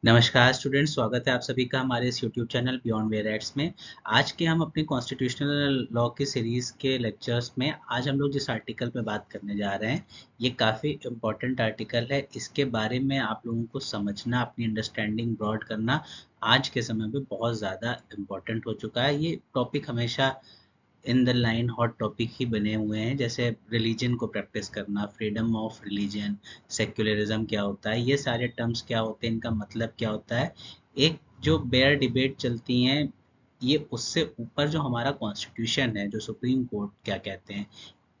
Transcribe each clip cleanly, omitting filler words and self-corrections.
नमस्कार स्टूडेंट्स, स्वागत है आप सभी का हमारे इस यूट्यूब चैनल बियॉन्ड वेरिएट्स में। आज के हम अपनी कॉन्स्टिट्यूशनल लॉ की सीरीज़ के लेक्चर्स में आज हम लोग जिस आर्टिकल पे बात करने जा रहे हैं, ये काफ़ी इम्पोर्टेंट आर्टिकल है। इसके बारे में आप लोगों को समझना, अपनी अंडरस्टैंडिंग ब्रॉड करना आज के समय में बहुत ज़्यादा इम्पोर्टेंट हो चुका है। ये टॉपिक हमेशा in the line hot topic ही बने हुए हैं, जैसे रिलीजन को प्रैक्टिस करना, फ्रीडम ऑफ रिलीजन, सेक्युलरिज्म क्या होता है, ये सारे टर्म्स क्या होते हैं, इनका मतलब क्या होता है। एक जो बेयर डिबेट चलती हैं, ये उससे ऊपर जो हमारा कॉन्स्टिट्यूशन है, जो सुप्रीम कोर्ट क्या कहते हैं,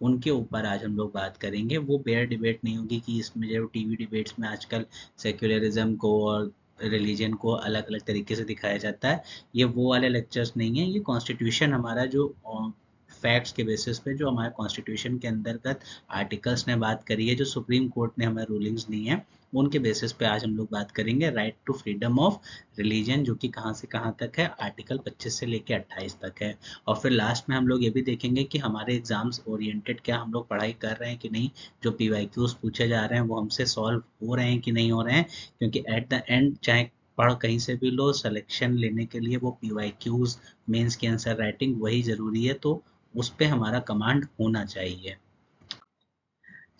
उनके ऊपर आज हम लोग बात करेंगे। वो बेयर डिबेट नहीं होगी कि इसमें जो टीवी डिबेट्स में आजकल सेक्युलरिज्म को और रिलीजन को अलग अलग तरीके से दिखाया जाता है। ये वो वाले लेक्चर्स नहीं है। ये कॉन्स्टिट्यूशन हमारा जो फैक्ट्स के बेसिस पे जो हमारे कॉन्स्टिट्यूशन के अंतर्गत आर्टिकल्स ने बात करी है, जो सुप्रीम कोर्ट ने हमें रूलिंग्स दी हैं, उनके बेसिस पे आज हम लोग बात करेंगे। Right to freedom of religion, जो कि कहाँ से कहाँ तक है, आर्टिकल 25 से लेके 28 तक है। और फिर लास्ट में हम लोग ये भी देखेंगे कि हमारे एग्जाम्स ओरिएंटेड क्या हम लोग पढ़ाई कर रहे हैं कि नहीं, जो पीवाईक्यूज पूछे जा रहे हैं वो हमसे सॉल्व हो रहे हैं कि नहीं हो रहे हैं। क्योंकि एट द एंड चाहे पढ़ कहीं से भी लो, सिलेक्शन लेने के लिए वो पीवाईक्यूज, मेंस की आंसर राइटिंग वही जरूरी है, तो उस पे हमारा कमांड होना चाहिए।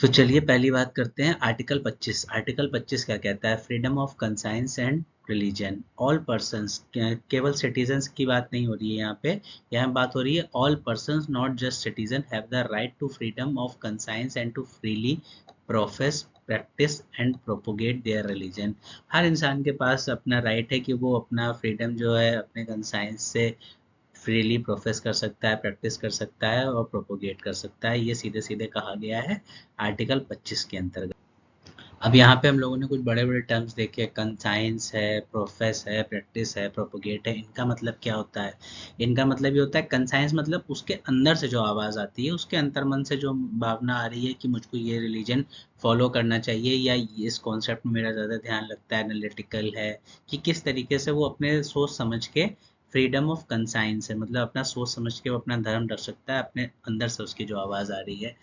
तो चलिए पहली बात करते हैं आर्टिकल 25। आर्टिकल 25 क्या कहता है? Freedom of conscience and religion. All persons, केवल सिटीजन्स की बात नहीं हो रही है यहाँ पे, यहाँ बात हो रही है all persons not just citizen have the right to freedom of conscience and to freely profess, practice and propagate their religion. हर इंसान के पास अपना राइट है कि वो अपना फ्रीडम जो है अपने कंसाइंस से फ्रीली प्रोफेस कर सकता है, प्रैक्टिस कर सकता है और प्रोपोगेट कर सकता है। ये सीधे सीधे कहा गया है आर्टिकल 25 के अंतर्गत। अब यहाँ पे हम लोगों ने कुछ बड़े बड़े टर्म्स देखे, कंसाइंस है, प्रोफेस है, प्रैक्टिस है, प्रोपोगेट है। इनका मतलब क्या होता है? इनका मतलब ये होता है, कंसाइंस मतलब उसके अंदर से जो आवाज़ आती है, उसके अंतर्मन से जो भावना आ रही है कि मुझको ये रिलीजन फॉलो करना चाहिए, या इस कॉन्सेप्ट में मेरा ज़्यादा ध्यान लगता है, एनालिटिकल है, कि किस तरीके से वो अपने सोच समझ के, फ्रीडम ऑफ कंसाइंस है मतलब अपना सोच समझ के वो अपना धर्म रख सकता है, अपने अंदर से उसकी जो आवाज़ आ रही है।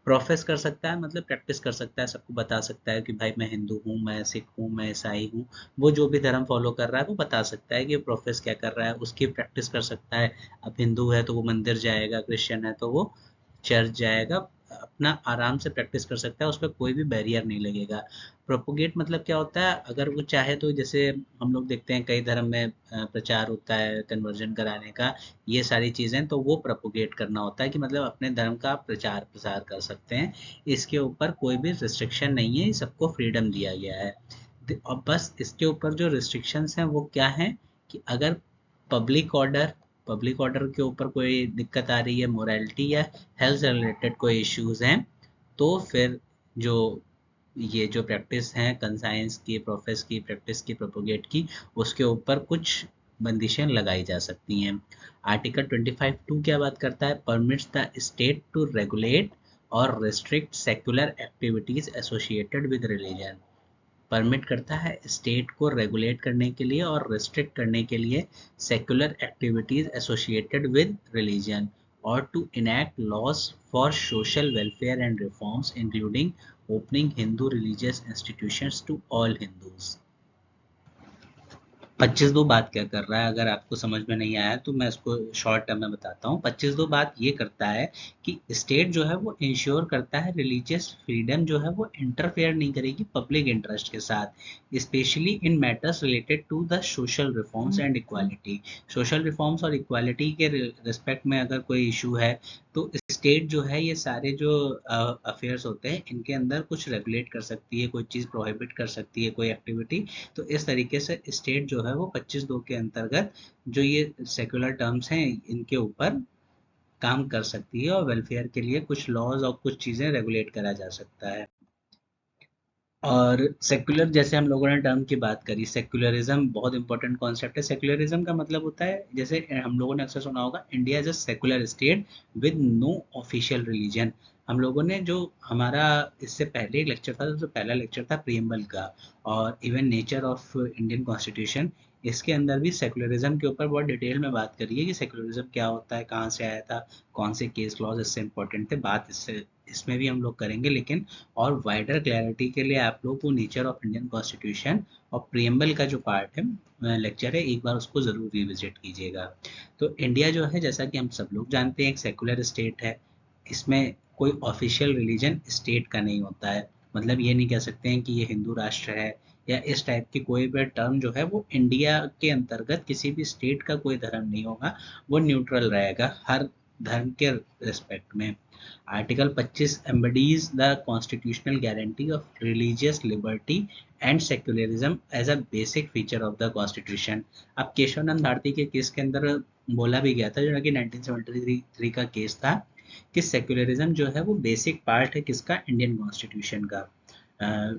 प्रोफेस कर सकता है मतलब प्रैक्टिस कर सकता है, सबको बता सकता है कि भाई मैं हिंदू हूँ, मैं सिख हूँ, मैं ईसाई हूँ। वो जो भी धर्म फॉलो कर रहा है वो बता सकता है कि प्रोफेस क्या कर रहा है, उसकी प्रैक्टिस कर सकता है। अब हिंदू है तो वो मंदिर जाएगा, क्रिश्चियन है तो वो चर्च जाएगा, अपना आराम से प्रैक्टिस कर सकता है, उस पर कोई भी बैरियर नहीं लगेगा। प्रोपोगेट मतलब क्या होता है? अगर वो चाहे तो, जैसे हम लोग देखते हैं कई धर्म में प्रचार होता है कन्वर्जन कराने का, ये सारी चीज़ें, तो वो प्रोपोगेट करना होता है कि मतलब अपने धर्म का आप प्रचार प्रसार कर सकते हैं। इसके ऊपर कोई भी रिस्ट्रिक्शन नहीं है, सबको फ्रीडम दिया गया है। और बस इसके ऊपर जो रिस्ट्रिक्शंस हैं वो क्या हैं, कि अगर पब्लिक ऑर्डर, पब्लिक ऑर्डर के ऊपर कोई दिक्कत आ रही है, मोरालिटी या हेल्थ से रिलेटेड कोई इश्यूज हैं, तो फिर जो ये जो प्रैक्टिस है कंसाइंस की, प्रोफेस की, प्रैक्टिस की, प्रोपोगेट की, उसके ऊपर कुछ बंदिशें लगाई जा सकती हैं। आर्टिकल 25(2) क्या बात करता है? Permits the state to regulate और restrict secular activities associated with religion. Permit करता है स्टेट को रेगुलेट करने के लिए और रिस्ट्रिक्ट करने के लिए secular activities associated with religion, और to enact laws for social welfare and reforms including opening Hindu religious institutions to all Hindus. 25(2) बात क्या कर रहा है? अगर आपको समझ में नहीं आया तो मैं इसको शॉर्ट टर्म में बताता हूँ। 25(2) बात ये करता है कि स्टेट जो है वो इंश्योर करता है रिलीजियस फ्रीडम जो है वो इंटरफेयर नहीं करेगी पब्लिक इंटरेस्ट के साथ, especially in matters related to the social reforms and equality. Social reforms और इक्वालिटी के रिस्पेक्ट में अगर कोई इशू है, तो स्टेट जो है ये सारे जो अफेयर्स होते हैं इनके अंदर कुछ रेगुलेट कर सकती है, कोई चीज़ प्रोहिबिट कर सकती है, कोई एक्टिविटी। तो इस तरीके से स्टेट जो है वो 25(2) के अंतर्गत जो ये सेक्युलर टर्म्स हैं इनके ऊपर काम कर सकती है, और वेलफेयर के लिए कुछ लॉज और कुछ चीज़ें रेगुलेट करा जा सकता है। और सेक्युलर, जैसे हम लोगों ने टर्म की बात करी, सेक्युलरिज्म बहुत इंपॉर्टेंट कॉन्सेप्ट है। सेक्युलरिज्म का मतलब होता है, जैसे हम लोगों ने अक्सर सुना होगा, India is a secular state with no official religion. हम लोगों ने जो हमारा इससे पहले एक लेक्चर था, सबसे पहला लेक्चर था प्रियम्बल का, और even nature of Indian constitution, इसके अंदर भी सेक्युलरिज्म के ऊपर बहुत डिटेल में बात करी है कि सेक्युलरिज्म क्या होता है, कहाँ से आया था, कौन से केस लॉज इससे इंपॉर्टेंट थे। बात इससे इसमें भी हम लोग करेंगे, लेकिन और वाइडर क्लैरिटी के लिए आप लोग को नेचर ऑफ इंडियन कॉन्स्टिट्यूशन और प्रियम्बल का जो पार्ट है लेक्चर है, एक बार उसको ज़रूर रिविजिट कीजिएगा। तो इंडिया जो है, जैसा कि हम सब लोग जानते हैं, एक सेकुलर स्टेट है। इसमें कोई ऑफिशियल रिलीजन स्टेट का नहीं होता है। मतलब ये नहीं कह सकते हैं कि ये हिंदू राष्ट्र है या इस टाइप की कोई भी टर्म जो है वो इंडिया के अंतर्गत किसी भी स्टेट का कोई धर्म नहीं होगा, वो न्यूट्रल रहेगा हर धर्म के रिस्पेक्ट में। Article 25 embodies the constitutional guarantee of religious liberty and secularism as a basic feature of the constitution। अब केशवानंद भारती के केस के अंदर बोला भी गया था, जो कि 1973 का केस था, कि सेक्युलरिज्म जो है वो बेसिक पार्ट है किसका, इंडियन कॉन्स्टिट्यूशन का।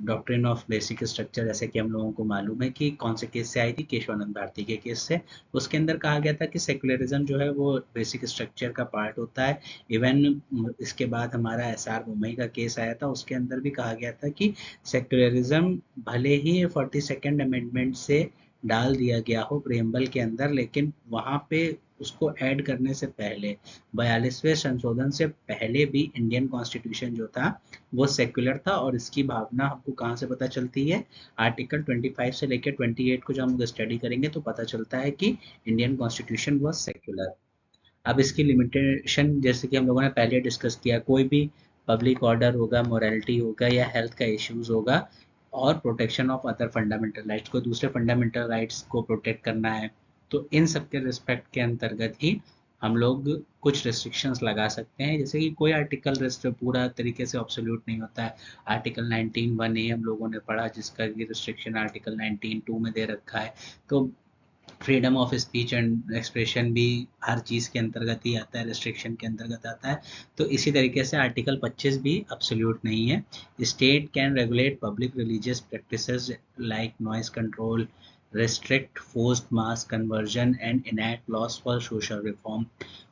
डॉक्ट्रिन ऑफ बेसिक स्ट्रक्चर, जैसे कि हम लोगों को मालूम है कि कौन से केस से आई थी, केशवानंद भारती के केस से। उसके अंदर कहा गया था कि सेक्युलरिज्म जो है वो बेसिक स्ट्रक्चर का पार्ट होता है। इवन इसके बाद हमारा एसआर मुंबई का केस आया था, उसके अंदर भी कहा गया था कि सेक्युलरिज्म भले ही 42nd अमेंडमेंट से डाल दिया गया हो प्रेम्बल के अंदर, लेकिन वहां पे उसको ऐड करने से पहले, 42वें संशोधन से पहले भी इंडियन कॉन्स्टिट्यूशन जो था वो सेक्युलर था। और इसकी भावना हमको कहाँ से पता चलती है, आर्टिकल 25 से लेकर 28 को जब हम लोग स्टडी करेंगे तो पता चलता है कि इंडियन कॉन्स्टिट्यूशन वॉज सेक्युलर। अब इसकी लिमिटेशन, जैसे कि हम लोगों ने पहले डिस्कस किया, कोई भी पब्लिक ऑर्डर होगा, मोरालिटी होगा या हेल्थ का इश्यूज होगा, और protection of other fundamental rights, को दूसरे फंडामेंटल राइट्स को प्रोटेक्ट करना है, तो इन सब के रिस्पेक्ट के अंतर्गत ही हम लोग कुछ रिस्ट्रिक्शंस लगा सकते हैं। जैसे कि कोई आर्टिकल रेस्ट पूरा तरीके से ऑब्सोल्यूट नहीं होता है। आर्टिकल 19(1)(a) हम लोगों ने पढ़ा, जिसका कि रिस्ट्रिक्शन आर्टिकल 19(2) में दे रखा है। तो freedom of speech and expression भी हर चीज़ के अंतर्गत ही आता है, रिस्ट्रिक्शन के अंतर्गत आता है। तो इसी तरीके से आर्टिकल 25 भी अब्सोल्यूट नहीं है। State can regulate public religious practices like noise control, restrict forced mass conversion and enact laws for social reform।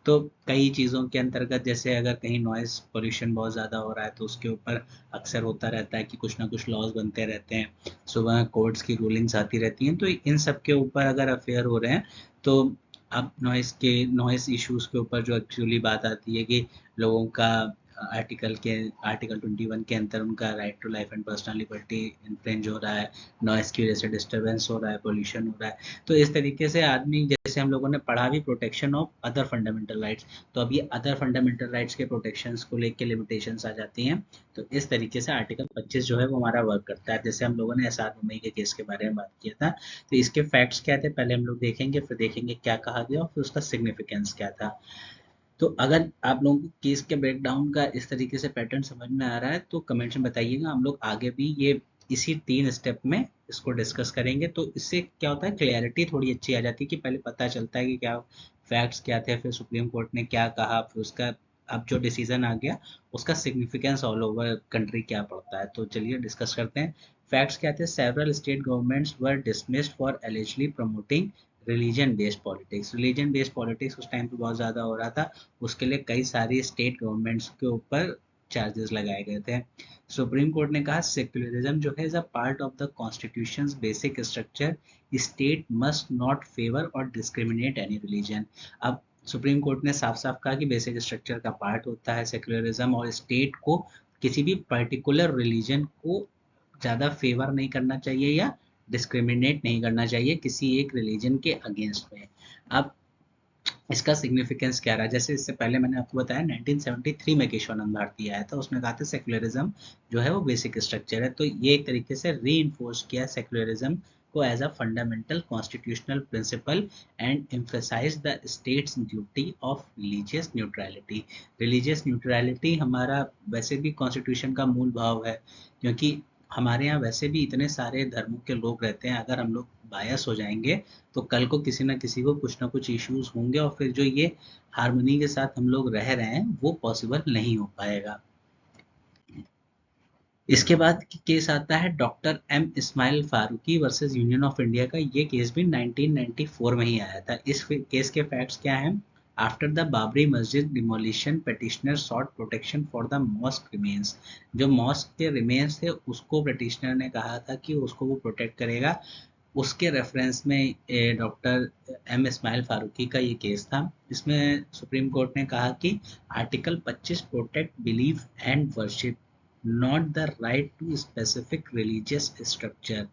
तो कई चीज़ों के अंतर्गत, जैसे अगर कहीं नॉइज पोल्यूशन बहुत ज़्यादा हो रहा है तो उसके ऊपर अक्सर होता रहता है कि कुछ ना कुछ लॉज बनते रहते हैं, सुबह कोर्ट्स की रूलिंग्स आती रहती हैं। तो इन सब के ऊपर अगर अफेयर हो रहे हैं तो अब नॉइस इश्यूज के ऊपर जो एक्चुअली बात आती है कि लोगों का आर्टिकल 21 के अंदर उनका right to life and personal liberty infringe हो रहा है, नॉइस की वजह से डिस्टर्बेंस हो रहा है, पोल्यूशन हो रहा है। तो इस तरीके से आदमी, जैसे हम लोगों ने पढ़ा भी, protection of other fundamental rights, तो अब ये अदर फंडामेंटल राइट्स के प्रोटेक्शंस को लेकर लिमिटेशंस आ जाती हैं। तो इस तरीके से आर्टिकल 25 जो है वो हमारा वर्क करता है। जैसे हम लोगों ने एसआर मुंबई के केस के बारे में बात किया था, तो इसके फैक्ट्स क्या थे पहले हम लोग देखेंगे, फिर देखेंगे क्या कहा गया और फिर उसका सिग्निफिकेंस क्या था। तो अगर आप लोगों को केस के ब्रेकडाउन का इस तरीके से पैटर्न समझ में आ रहा है तो कमेंट्स में बताइएगा। हम लोग आगे भी ये इसी 3 स्टेप में इसको डिस्कस करेंगे, तो इससे क्या होता है, क्लैरिटी थोड़ी अच्छी आ जाती है कि पहले पता चलता है कि क्या फैक्ट्स क्या थे, फिर सुप्रीम कोर्ट ने क्या कहा, फिर उसका अब जो डिसीजन आ गया उसका सिग्निफिकेंस ऑल ओवर कंट्री क्या पड़ता है। तो चलिए डिस्कस करते हैं। फैक्ट्स क्या थे, several state governments were dismissed for eligibly promoting religion based politics उस टाइम पे बहुत ज़्यादा हो रहा था। उसके लिए कई सारी स्टेट गवर्नमेंट्स के ऊपर चार्जेस लगाए गए थे। सुप्रीम कोर्ट ने कहा सेक्युलरिज्म जो है is a part of the constitution basic structure, state must not favour और डिस्क्रिमिनेट एनी रिलीजन। अब सुप्रीम कोर्ट ने साफ साफ कहा कि बेसिक स्ट्रक्चर का पार्ट होता है सेक्युलरिज्म, और स्टेट को किसी भी पर्टिकुलर रिलीजन को ज़्यादा फेवर नहीं करना चाहिए या डिस्क्रिमिनेट नहीं करना चाहिए किसी एक रिलीजन के अगेंस्ट में। अब इसका सिग्निफिकेंस क्या रहा, जैसे इससे पहले मैंने आपको बताया 1973 में केशवानंद भारती आया था, उसने कहा था सेक्युलरिज्म जो है वो बेसिक स्ट्रक्चर है। तो ये एक तरीके से री इन्फोर्स किया सेक्युलरिज्म को as a fundamental constitutional principle and emphasise the state's duty of religious neutrality. Religious neutrality हमारा वैसे भी कॉन्स्टिट्यूशन का मूल भाव है, क्योंकि हमारे यहाँ वैसे भी इतने सारे धर्मों के लोग रहते हैं। अगर हम लोग बायस हो जाएंगे तो कल को किसी ना किसी को कुछ ना कुछ इश्यूज होंगे, और फिर जो ये हार्मनी के साथ हम लोग रह रहे हैं वो पॉसिबल नहीं हो पाएगा। इसके बाद केस आता है doctor M Ismail Faruqui versus union of India का। ये केस भी 1994 में ही आया था। इस केस के फैक्ट्स क्या हैं, after the Babri Masjid demolition petitioner sought protection for the mosque remains. जो मॉस्क के रिमेन्स थे उसको पिटिशनर ने कहा था कि उसको वो प्रोटेक्ट करेगा। उसके रेफरेंस में डॉक्टर एम इस्माइल फारूकी का ये केस था। इसमें सुप्रीम कोर्ट ने कहा कि article 25 protect belief and worship, not the right to specific religious structure.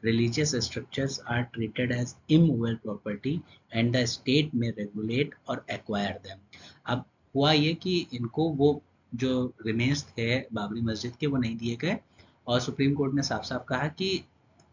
religious structures are treated as immovable property and the state may regulate or acquire them. अब हुआ ये कि इनको वो जो रिमेन्स थे बाबरी मस्जिद के वो नहीं दिए गए, और सुप्रीम कोर्ट ने साफ साफ कहा कि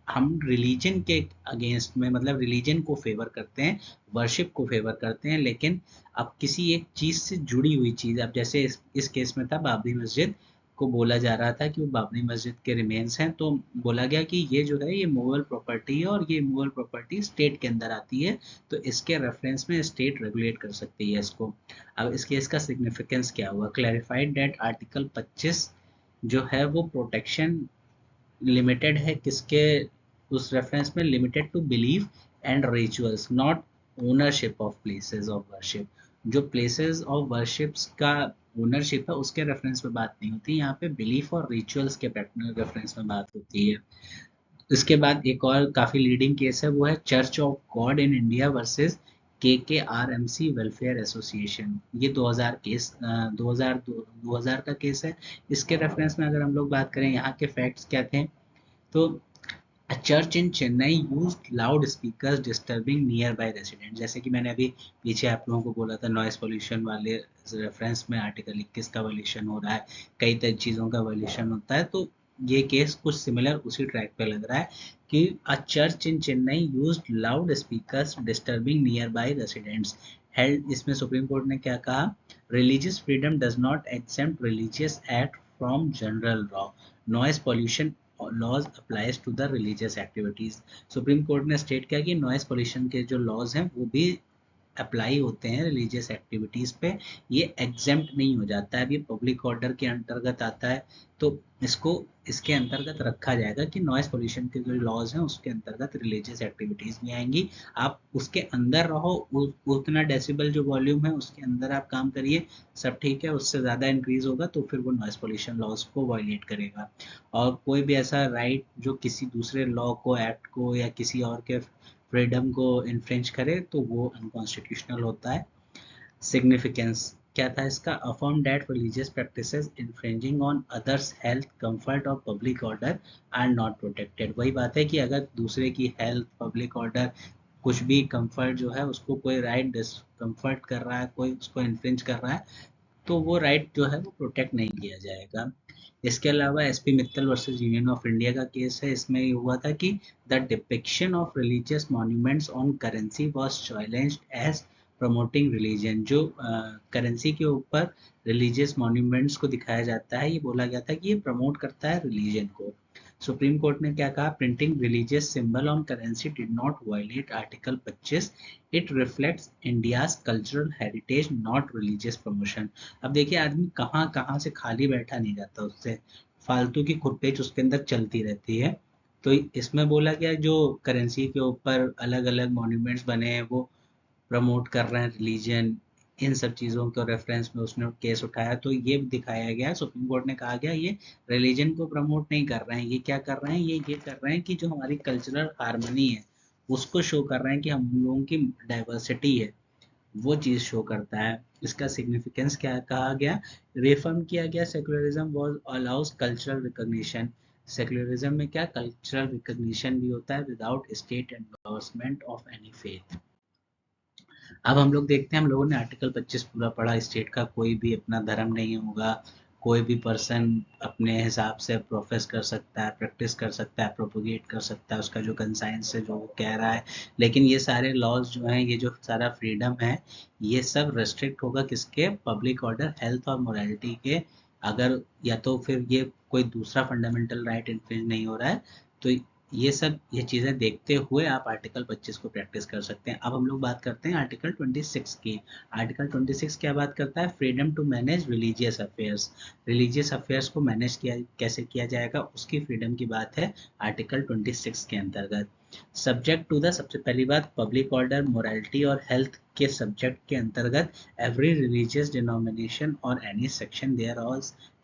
हम रिलीजन के अगेंस्ट में, मतलब रिलीजन को फेवर करते हैं, वर्शिप को फेवर करते हैं, लेकिन अब किसी एक चीज से जुड़ी हुई चीज, अब जैसे इस केस में था बाबरी मस्जिद को बोला जा रहा था कि वो बाबरी मस्जिद के रिमेन्स हैं, तो बोला गया कि ये जो है ये मूवेबल प्रॉपर्टी है और ये मूवेबल प्रॉपर्टी स्टेट के अंदर आती है, तो इसके रेफरेंस में स्टेट रेगुलेट कर सकती है इसको। अब इस केस का सिग्निफिकेंस क्या हुआ? क्लैरिफाइड डेट आर्टिकल 25 जो है वो प्रोटेक्शन लिमिटेड है किसके, उस रेफरेंस में, limited to belief and rituals, not ownership of places of worship. जो प्लेसेस ऑफ वर्शिप्स का ओनरशिप है उसके रेफरेंस में बात नहीं होती, यहाँ पे बिलीफ और रिचुअल्स के रेफरेंस में बात होती है। इसके बाद एक और काफी लीडिंग केस है, वो है church of God in India versus KKRMC welfare association. ये 2000 का केस है। इसके रेफरेंस में अगर हम लोग बात करें, यहाँ के फैक्ट्स क्या थे, तो A church in Chennai used loudspeakers disturbing nearby residents। जैसे कि मैंने अभी पीछे आप लोगों को बोला था नॉइस पोल्यूशन वाले रेफरेंस में आर्टिकल 21 का वॉल्यूशन हो रहा है, कई तरह चीज़ों का वॉल्यूशन होता है, तो ये केस कुछ सिमिलर उसी ट्रैक पे लग रहा है कि a church in Chennai used loud speakers disturbing nearby residents held. इसमें सुप्रीम कोर्ट ने क्या कहा? Religious freedom does not exempt religious act from general law, noise pollution laws applies to the religious activities. Supreme court ने state किया कि noise pollution के जो laws हैं वो भी अप्लाई होते हैं रिलीजियस एक्टिविटीज पे, ये एग्जेम्प्ट नहीं हो जाता है। अब ये पब्लिक ऑर्डर के अंतर्गत आता है, तो इसको इसके अंतर्गत रखा जाएगा कि नॉइस पोल्यूशन के जो लॉज हैं उसके अंतर्गत रिलीजियस एक्टिविटीज नहीं आएंगी। आप उसके अंदर रहो, उतना डेसिबल जो वॉल्यूम है उसके अंदर आप काम करिए, सब ठीक है। उससे ज़्यादा इंक्रीज होगा तो फिर वो नॉइस पोल्यूशन लॉज को वायलेट करेगा। और कोई भी ऐसा राइट जो किसी दूसरे लॉ को, एक्ट को या किसी और के फ्रीडम को इन्फ्रिंज करे तो वो अनकॉन्स्टिट्यूशनल होता है। सिग्निफिकेंस क्या था इसका? Affirm that religious practices infringing on others health, comfort और public order are not protected. वही बात है कि अगर दूसरे की हेल्थ, पब्लिक ऑर्डर, कुछ भी कंफर्ट जो है उसको कोई राइट डिसकंफर्ट कर रहा है, कोई उसको इन्फ्रिंज कर रहा है, तो वो राइट जो है वो प्रोटेक्ट नहीं किया जाएगा। इसके अलावा SP Mittal versus union of India का केस है। इसमें ये हुआ था कि the depiction of religious monuments on currency was challenged as promoting religion. जो करेंसी के ऊपर रिलीजियस मॉन्यूमेंट्स को दिखाया जाता है, ये बोला गया था कि ये प्रमोट करता है रिलीजन को। सुप्रीम कोर्ट ने क्या कहा? Printing religious symbol on currency did not violate article 25, it reflects India's cultural heritage not religious promotion. अब देखिए आदमी कहाँ कहाँ से खाली बैठा नहीं जाता, उससे फालतू की खुरपेच उसके अंदर चलती रहती है। तो इसमें बोला गया जो करेंसी के ऊपर अलग अलग मॉन्यूमेंट्स बने हैं वो प्रमोट कर रहे हैं रिलीजन, इन सब चीज़ों के रेफरेंस में उसने केस उठाया, तो ये दिखाया गया, सुप्रीम कोर्ट ने कहा गया ये रिलीजन को प्रमोट नहीं कर रहे हैं, ये क्या कर रहे हैं, ये कर रहे हैं कि जो हमारी कल्चरल हार्मनी है उसको शो कर रहे हैं कि हम लोगों की डाइवर्सिटी है, वो चीज़ शो करता है। इसका सिग्निफिकेंस क्या कहा गया? रिफर्म किया गया secularism was allows cultural recognition. Secularism में क्या कल्चरल रिकॉग्निशन भी होता है without state endorsement of any faith. अब हम लोग देखते हैं, हम लोगों ने आर्टिकल 25 पूरा पढ़ा। स्टेट का कोई भी अपना धर्म नहीं होगा, कोई भी पर्सन अपने हिसाब से प्रोफेस कर सकता है, प्रैक्टिस कर सकता है, प्रोपोगेट कर सकता है उसका जो कंसाइंस है, जो वो कह रहा है। लेकिन ये सारे लॉज जो हैं, ये जो सारा फ्रीडम है, ये सब रेस्ट्रिक्ट होगा किसके? पब्लिक ऑर्डर, हेल्थ और मोरालिटी के। अगर या तो फिर ये कोई दूसरा फंडामेंटल राइट इन्फ्रिंज नहीं हो रहा है, तो ये चीज़ें देखते हुए आप आर्टिकल 25 को प्रैक्टिस कर सकते हैं। अब हम लोग बात करते हैं आर्टिकल 26 की। आर्टिकल 26 क्या बात करता है? Freedom to manage religious affairs. Religious affairs को मैनेज किया कैसे किया जाएगा उसकी फ्रीडम की बात है आर्टिकल 26 के अंतर्गत। सब्जेक्ट टू द, सबसे पहली बात, पब्लिक ऑर्डर, मोरालिटी और हेल्थ के सब्जेक्ट के अंतर्गत एवरी रिलीजियस डिनोमिनेशन और any section there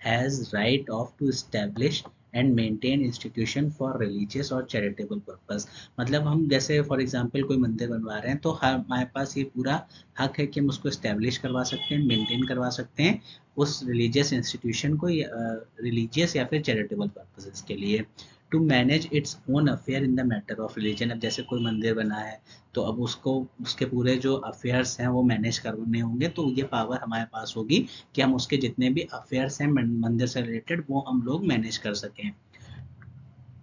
has right of to establish and maintain institution for religious और चैरिटेबल पर्पस। मतलब हम जैसे फॉर एग्जांपल कोई मंदिर बनवा रहे हैं तो हमारे पास ये पूरा हक है कि हम उसको एस्टेब्लिश करवा सकते हैं, मेंटेन करवा सकते हैं उस रिलीजियस इंस्टीट्यूशन को, रिलीजियस या फिर चैरिटेबल पर्पसेस के लिए। To manage its own affair in the matter of religion. अब जैसे कोई मंदिर बना है तो अब उसको उसके पूरे जो अफेयर्स हैं वो मैनेज करने होंगे, तो ये पावर हमारे पास होगी कि हम उसके जितने भी अफेयर्स हैं मंदिर से रिलेटेड वो हम लोग मैनेज कर सकें।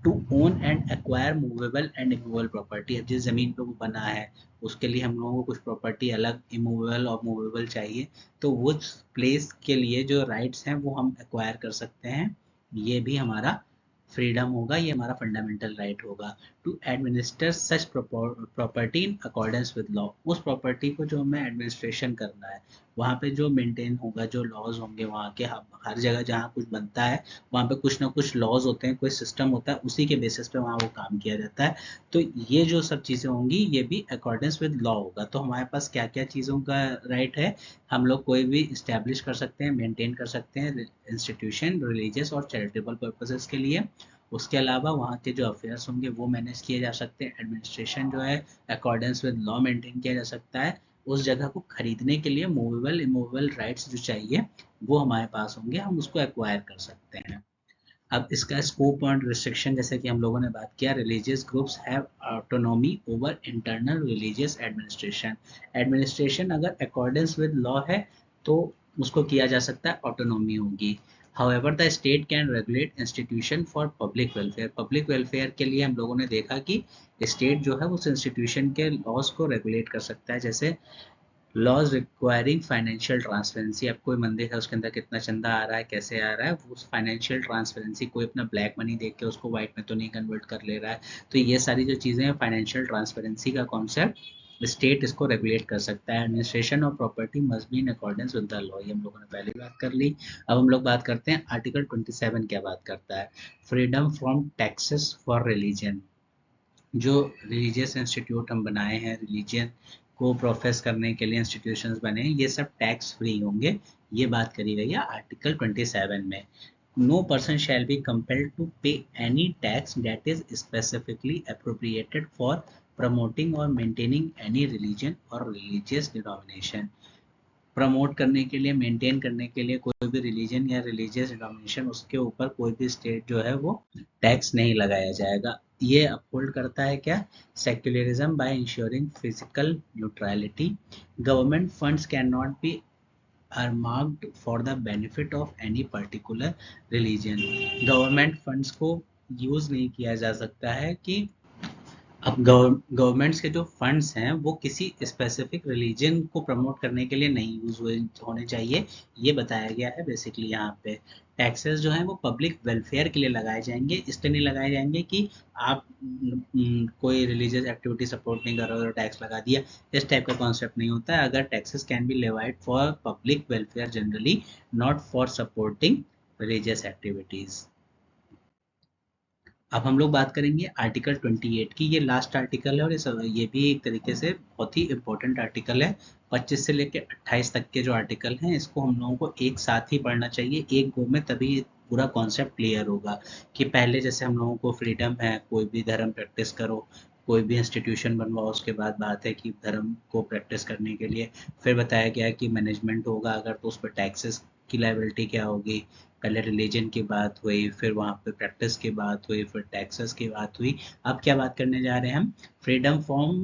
To own and acquire movable and immovable property. अब जिस जमीन पे वो बना है उसके लिए हम लोगों को कुछ प्रॉपर्टी अलग इमूवेबल और मूवेबल चाहिए, तो वो प्लेस के लिए जो राइट्स हैं वो हम एक्वायर कर सकते हैं। ये भी हमारा फ्रीडम होगा, ये हमारा फंडामेंटल राइट होगा। To administer such property in accordance with law. उस प्रॉपर्टी को जो हमें एडमिनिस्ट्रेशन करना है, वहाँ पे जो मेंटेन होगा, जो लॉज होंगे वहाँ के, हर जगह जहाँ कुछ बनता है वहाँ पे कुछ ना कुछ लॉज होते हैं, कोई सिस्टम होता है, उसी के बेसिस पे वहाँ वो काम किया जाता है। तो ये जो सब चीज़ें होंगी ये भी अकॉर्डेंस विद लॉ होगा। तो हमारे पास क्या क्या चीज़ों का राइट है, हम लोग कोई भी इस्टेब्लिश कर सकते हैं, मेंटेन कर सकते हैं इंस्टीट्यूशन रिलीजियस और चैरिटेबल पर्पसेस के लिए। उसके अलावा वहाँ के जो अफेयर्स होंगे वो मैनेज किए जा सकते हैं। एडमिनिस्ट्रेशन जो है अकॉर्डेंस विद लॉ मेंटेन किया जा सकता है। उस जगह को खरीदने के लिए मूवेबल इमूवेबल राइट्स जो चाहिए वो हमारे पास होंगे, हम उसको एक्वायर कर सकते हैं। अब इसका स्कोप और रिस्ट्रिक्शन, जैसे कि हम लोगों ने बात किया, religious groups have autonomy over internal religious administration. Administration अगर अकॉर्डेंस विद लॉ है तो उसको किया जा सकता है, ऑटोनॉमी होगी। However the state can regulate institution for public welfare. Public welfare के लिए हम लोगों ने देखा कि स्टेट जो है उस इंस्टीट्यूशन के लॉज को रेगुलेट कर सकता है। जैसे लॉज रिक्वायरिंग फाइनेंशियल ट्रांसपेरेंसी। अब कोई मंदिर है उसके अंदर कितना चंदा आ रहा है, कैसे आ रहा है, वो फाइनेंशियल ट्रांसपेरेंसी, कोई अपना ब्लैक मनी देख के उसको व्हाइट में तो नहीं कन्वर्ट कर ले रहा है। तो ये सारी जो चीज़ें हैं, फाइनेंशियल ट्रांसपेरेंसी का कॉन्सेप्ट स्टेट इसको रेगुलेट कर सकता है। Administration of property must be in accordance with the law, ये हम लोगों ने पहले बात कर ली। अब हम लोग बात करते हैं आर्टिकल 27 क्या बात करता है। Freedom from taxes for religion. जो रिलीजियस इंस्टीट्यूट हम बनाए हैं, रिलीजन को प्रोफेस करने के लिए इंस्टीट्यूशंस बने हैं, ये सब टैक्स फ्री होंगे, ये बात करी गई है आर्टिकल 27 में। No person shall be compelled to pay any tax that is specifically appropriated for promoting और मेंटेनिंग एनी रिलीजन और रिलीजियस डिनोमिनेशन। प्रमोट करने के लिए, मेंटेन करने के लिए कोई भी रिलीजन या रिलीजियस डिनोमिनेशन, उसके ऊपर कोई भी स्टेट जो है वो टैक्स नहीं लगाया जाएगा। ये अपहोल्ड करता है क्या, secularism by ensuring physical neutrality. Government funds can not be earmarked for the benefit of any particular religion. Government funds को यूज नहीं किया जा सकता है कि, अब गवर्नमेंट्स के जो फंड्स हैं वो किसी स्पेसिफिक रिलीजन को प्रमोट करने के लिए नहीं यूज होने चाहिए, ये बताया गया है बेसिकली यहाँ पे। टैक्सेस जो हैं वो पब्लिक वेलफेयर के लिए लगाए जाएंगे, इसलिए नहीं लगाए जाएंगे कि आप कोई रिलीजियस एक्टिविटी सपोर्ट नहीं कर रहे हो तो टैक्स लगा दिया, इस टाइप का कॉन्सेप्ट नहीं होता है। अगर taxes can be levied for public welfare generally, not for supporting religious activities. अब हम लोग बात करेंगे आर्टिकल 28 की। ये लास्ट आर्टिकल है और ये भी एक तरीके से बहुत ही इम्पोर्टेंट आर्टिकल है। 25 से लेकर 28 तक के जो आर्टिकल हैं इसको हम लोगों को एक साथ ही पढ़ना चाहिए, एक गो में, तभी पूरा कॉन्सेप्ट क्लियर होगा। कि पहले जैसे हम लोगों को फ्रीडम है, कोई भी धर्म प्रैक्टिस करो, कोई भी इंस्टीट्यूशन बनवाओ, उसके बाद बात है कि धर्म को प्रैक्टिस करने के लिए फिर बताया गया है कि मैनेजमेंट होगा अगर, तो उस पर टैक्सेस की लायबिलिटी क्या होगी। पहले रिलीजन की बात हुई, फिर वहाँ पे प्रैक्टिस की बात हुई, फिर टैक्सेस की बात हुई। अब क्या बात करने जा रहे हैं हम, freedom from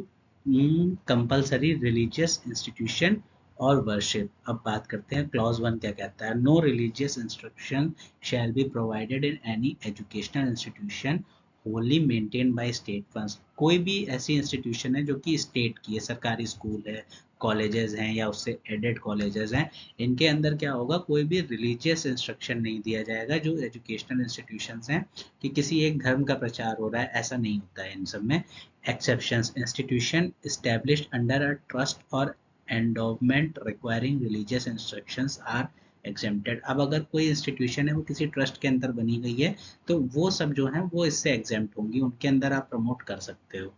compulsory religious institution और वर्शिप। अब बात करते हैं क्लॉज 1 क्या कहता है। No religious instruction shall be provided in any educational institution wholly maintain by state funds. कोई भी ऐसी इंस्टीट्यूशन है जो कि स्टेट की है, सरकारी स्कूल है, कॉलेजेस हैं या उससे एडेड कॉलेजेस हैं, इनके अंदर क्या होगा, कोई भी रिलीजियस इंस्ट्रक्शन नहीं दिया जाएगा। जो एजुकेशनल इंस्टीट्यूशंस हैं कि किसी एक धर्म का प्रचार हो रहा है, ऐसा नहीं होता है इन सब में। Exceptions, institution established under a trust और endowment requiring religious instructions are exempted. अब अगर कोई इंस्टीट्यूशन है वो किसी ट्रस्ट के अंदर बनी गई है तो वो सब जो है वो इससे एग्जेम्प्ट होंगी, उनके अंदर आप प्रमोट कर सकते हो।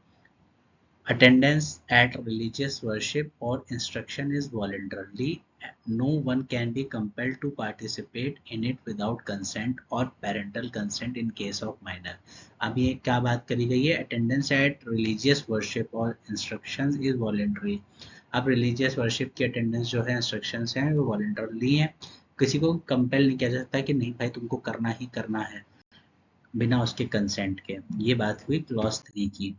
Attendance at religious worship or instruction is voluntary. No one can be compelled to participate in it without consent or parental consent in case of minor. अब ये क्या बात करी गई है, attendance at religious worship और instructions is voluntary. अब religious worship की attendance जो है, instructions हैं, वो voluntarily हैं, किसी को compel नहीं किया जा सकता कि नहीं भाई तुमको करना ही करना है। बिना उसके कंसेंट के। ये बात हुई क्लॉज 3 की।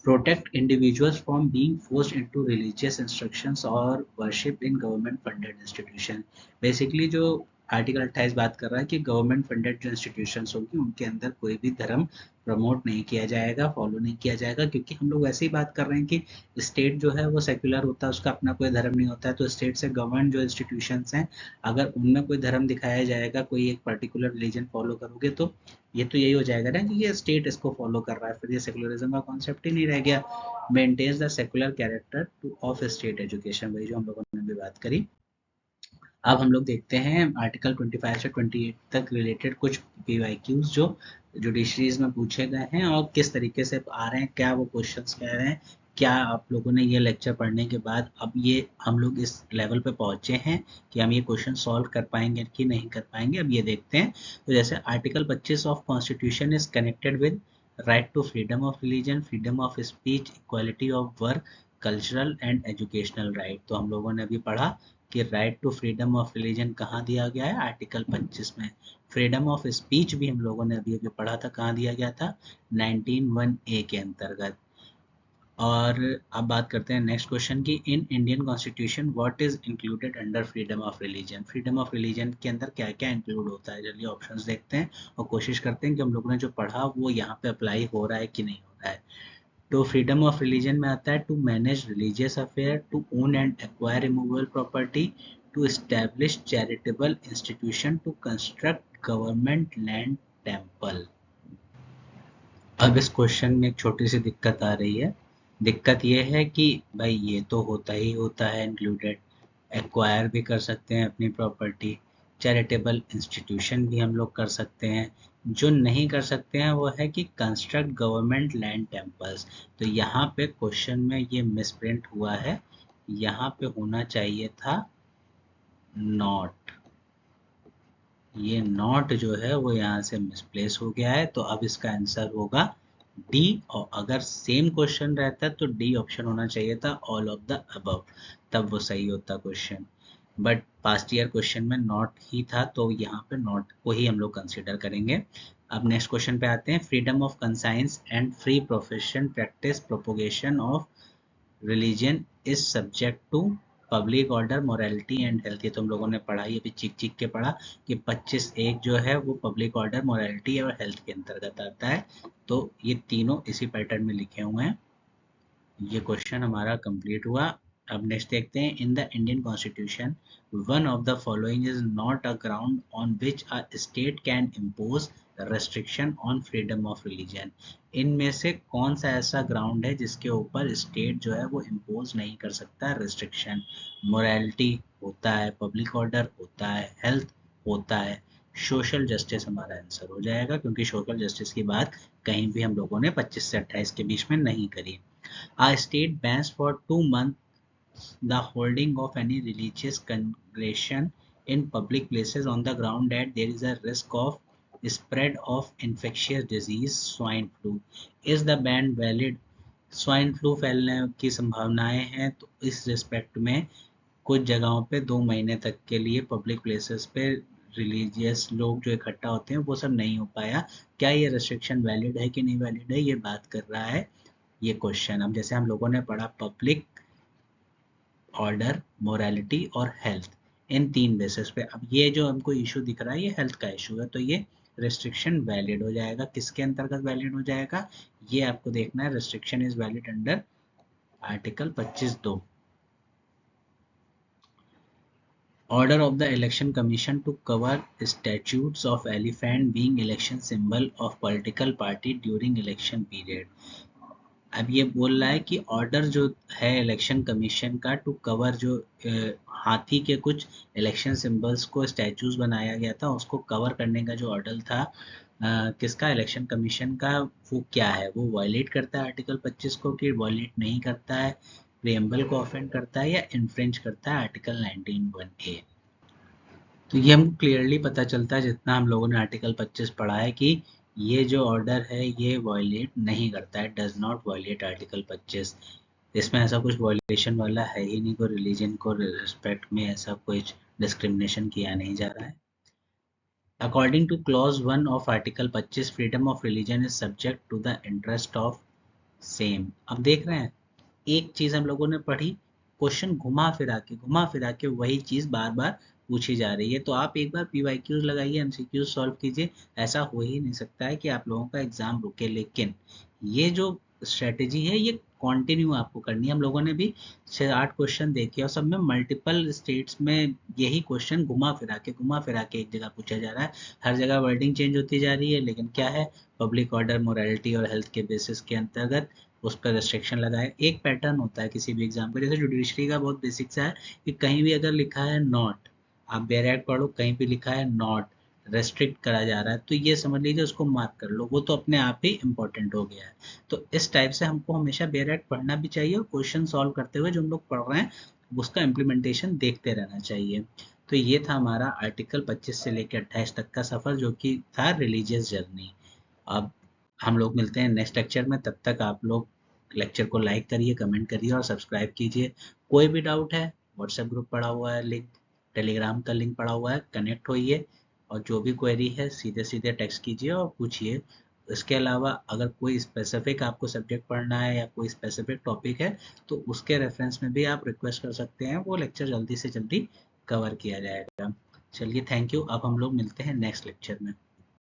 Protect individuals from being forced into religious instructions और worship in government funded institution. Basically जो आर्टिकल 28 बात कर रहा है कि गवर्नमेंट फंडेड जो इंस्टीट्यूशंस होगी उनके अंदर कोई भी धर्म प्रमोट नहीं किया जाएगा, फॉलो नहीं किया जाएगा, क्योंकि हम लोग ऐसे ही बात कर रहे हैं कि स्टेट जो है वो सेक्युलर होता है, उसका अपना कोई धर्म नहीं होता है। तो स्टेट से गवर्नमेंट जो इंस्टीट्यूशंस हैं, अगर उनमें कोई धर्म दिखाया जाएगा, कोई एक पर्टिकुलर रिलीजन फॉलो करोगे, तो ये तो यही हो जाएगा ना कि ये स्टेट इसको फॉलो कर रहा है, फिर ये सेकुलरिज्म का कॉन्सेप्ट ही नहीं रह गया। Maintains the secular character to of state education, वही जो हम लोगों ने भी बात करी। अब हम लोग देखते हैं आर्टिकल 25 से 28 तक रिलेटेड कुछ पीवाईक्यूज जो जुडिशरीज में पूछे गए हैं और किस तरीके से आ रहे हैं, क्या वो क्वेश्चंस कह रहे हैं, क्या आप लोगों ने ये लेक्चर पढ़ने के बाद अब ये हम लोग इस लेवल पे पहुंचे हैं कि हम ये क्वेश्चन सॉल्व कर पाएंगे कि नहीं कर पाएंगे, अब ये देखते हैं। तो जैसे article 25 of constitution is connected with right to freedom of religion, freedom of speech, equality of work, cultural and educational right. तो हम लोगों ने अभी पढ़ा कि right to freedom of religion कहाँ दिया गया है, आर्टिकल 25 में। फ्रीडम ऑफ स्पीच भी हम लोगों ने अभी अभी पढ़ा था, कहाँ दिया गया था, 19(1)(a) के अंतर्गत। और अब बात करते हैं नेक्स्ट क्वेश्चन की, in Indian constitution what is included under freedom of religion. Freedom of religion के अंदर क्या क्या इंक्लूड होता है, चलिए ऑप्शंस देखते हैं और कोशिश करते हैं कि हम लोगों ने जो पढ़ा वो यहाँ पे अप्लाई हो रहा है कि नहीं हो रहा है। तो फ्रीडम ऑफ रिलीजन में आता है to manage religious affair, to own and acquire removable property, to establish charitable institution, to construct government land temple. अब इस क्वेश्चन में एक छोटी सी दिक्कत आ रही है। दिक्कत ये है कि भाई ये तो होता ही होता है इंक्लूडेड, एक्वायर भी कर सकते हैं अपनी प्रॉपर्टी, चैरिटेबल इंस्टीट्यूशन भी हम लोग कर सकते हैं। जो नहीं कर सकते हैं वो है कि कंस्ट्रक्ट गवर्नमेंट लैंड टेम्पल्स। तो यहाँ पे क्वेश्चन में ये मिसप्रिंट हुआ है, यहाँ पे होना चाहिए था नॉट। ये नॉट जो है वो यहाँ से मिसप्लेस हो गया है, तो अब इसका आंसर होगा डी। और अगर सेम क्वेश्चन रहता तो डी ऑप्शन होना चाहिए था, ऑल ऑफ द अबव, तब वो सही होता question. But past year question में नॉट ही था, तो यहाँ पे नॉट को ही हम लोग कंसिडर करेंगे। अब नेक्स्ट क्वेश्चन पे आते हैं, freedom of conscience and free profession practice propagation of religion is subject to public order, morality and health. ये तो हम लोगों ने पढ़ा ही अभी चीख चीख के पढ़ा कि 25(1) जो है वो पब्लिक ऑर्डर, मोरालिटी और हेल्थ के अंतर्गत आता है। तो ये तीनों इसी पैटर्न में लिखे हुए हैं। ये क्वेश्चन हमारा कंप्लीट हुआ। अब नेक्स्ट देखते हैं, in the Indian constitution one of the following is not a ground on which a state can impose restriction on freedom of religion. इनमें से कौन सा ऐसा ग्राउंड है जिसके ऊपर स्टेट जो है वो इम्पोज नहीं कर सकता रेस्ट्रिक्शन। मोरालिटी होता है, पब्लिक ऑर्डर होता है, हेल्थ होता है, सोशल जस्टिस हमारा आंसर हो जाएगा, क्योंकि सोशल जस्टिस की बात कहीं भी हम लोगों ने 25 से 28 के बीच में नहीं करी। A state bans for 2 months the holding of any religious congregation in public places on the ground that there is a risk of spread of infectious disease swine flu. Is the ban valid? Swine flu फैलने की संभावनाएं हैं, तो इस respect में कुछ जगहों पे 2 महीने तक के लिए पब्लिक प्लेसेस पे रिलीजियस लोग जो इकट्ठा होते हैं वो सब नहीं हो पाया। क्या ये रिस्ट्रिक्शन वैलिड है कि नहीं वैलिड है, ये बात कर रहा है ये क्वेश्चन। अब जैसे हम लोगों ने पढ़ा पब्लिक ऑर्डर, मोरालिटी और हेल्थ, इन 3 बेसिस पे अब ये जो हमको इशू दिख रहा है ये हेल्थ का इशू है, तो ये रिस्ट्रिक्शन वैलिड हो जाएगा। किसके अंतर्गत वैलिड हो जाएगा, ये आपको देखना है। Restriction is valid under article 25(2). Order of the Election Commission to cover statues of elephant being election symbol of political party during election period। अब ये बोल रहा है कि ऑर्डर जो है इलेक्शन कमीशन का टू कवर जो हाथी के कुछ इलेक्शन सिंबल्स को स्टैचूज बनाया गया था उसको कवर करने का जो ऑर्डर था किसका, इलेक्शन कमीशन का, वो क्या है, वो वायलेट करता है आर्टिकल 25 को कि वायलेट नहीं करता है, प्रियम्बल को ऑफेंड करता है या इन्फ्रिंज करता है आर्टिकल 19(1)(a)। तो ये हमको क्लियरली पता चलता है जितना हम लोगों ने आर्टिकल 25 पढ़ा है कि ये जो ऑर्डर है ये वायलेट नहीं करता है, डज नॉट वायलेट आर्टिकल 25। इसमें ऐसा कुछ वायलेशन वाला है ही नहीं, कोई रिलीजन को रिस्पेक्ट में ऐसा कुछ डिस्क्रिमिनेशन किया नहीं जा रहा है। According to clause 1 of article 25 freedom of religion is subject to the interest of same. अब देख रहे हैं, एक चीज हम लोगों ने पढ़ी, क्वेश्चन घुमा फिरा के वही चीज बार बार पूछी जा रही है। तो आप एक बार पीवाईक्यूज लगाइए, एमसीक्यूज सॉल्व कीजिए, ऐसा हो ही नहीं सकता है कि आप लोगों का एग्जाम रुके। लेकिन ये जो स्ट्रेटेजी है ये कंटिन्यू आपको करनी है। हम लोगों ने भी 6-8 क्वेश्चन देखे और सब में मल्टीपल स्टेट्स में यही क्वेश्चन घुमा फिरा के एक जगह पूछा जा रहा है। हर जगह वर्डिंग चेंज होती जा रही है, लेकिन क्या है, पब्लिक ऑर्डर, मोरालिटी और हेल्थ के बेसिस के अंतर्गत उस पर रेस्ट्रिक्शन लगाए। एक पैटर्न होता है किसी भी एग्जाम का, जैसे जुडिशरी का बहुत बेसिक सा है कि कहीं भी अगर लिखा है नॉट, आप बेयर एक्ट पढ़ो, कहीं भी लिखा है नॉट, रेस्ट्रिक्ट करा जा रहा है, तो ये समझ लीजिए उसको मार्क कर लो, वो तो अपने आप ही इम्पोर्टेंट हो गया है। तो इस टाइप से हमको हमेशा बेयर एक्ट पढ़ना भी चाहिए और क्वेश्चन सॉल्व करते हुए जो हम लोग पढ़ रहे हैं उसका इम्प्लीमेंटेशन देखते रहना चाहिए। तो ये था हमारा आर्टिकल 25 से लेकर 28 तक का सफर, जो कि था रिलीजियस जर्नी। अब हम लोग मिलते हैं नेक्स्ट लेक्चर में, तब तक आप लोग लेक्चर को लाइक करिए, कमेंट करिए और सब्सक्राइब कीजिए। कोई भी डाउट है, व्हाट्सएप ग्रुप पड़ा हुआ है लिंक, टेलीग्राम का लिंक पड़ा हुआ है, कनेक्ट होइए और जो भी क्वेरी है सीधे सीधे टेक्स्ट कीजिए और पूछिए। इसके अलावा अगर कोई स्पेसिफिक आपको सब्जेक्ट पढ़ना है या कोई स्पेसिफिक टॉपिक है तो उसके रेफरेंस में भी आप रिक्वेस्ट कर सकते हैं, वो लेक्चर जल्दी से जल्दी कवर किया जाएगा। चलिए, थैंक यू। अब हम लोग मिलते हैं नेक्स्ट लेक्चर में।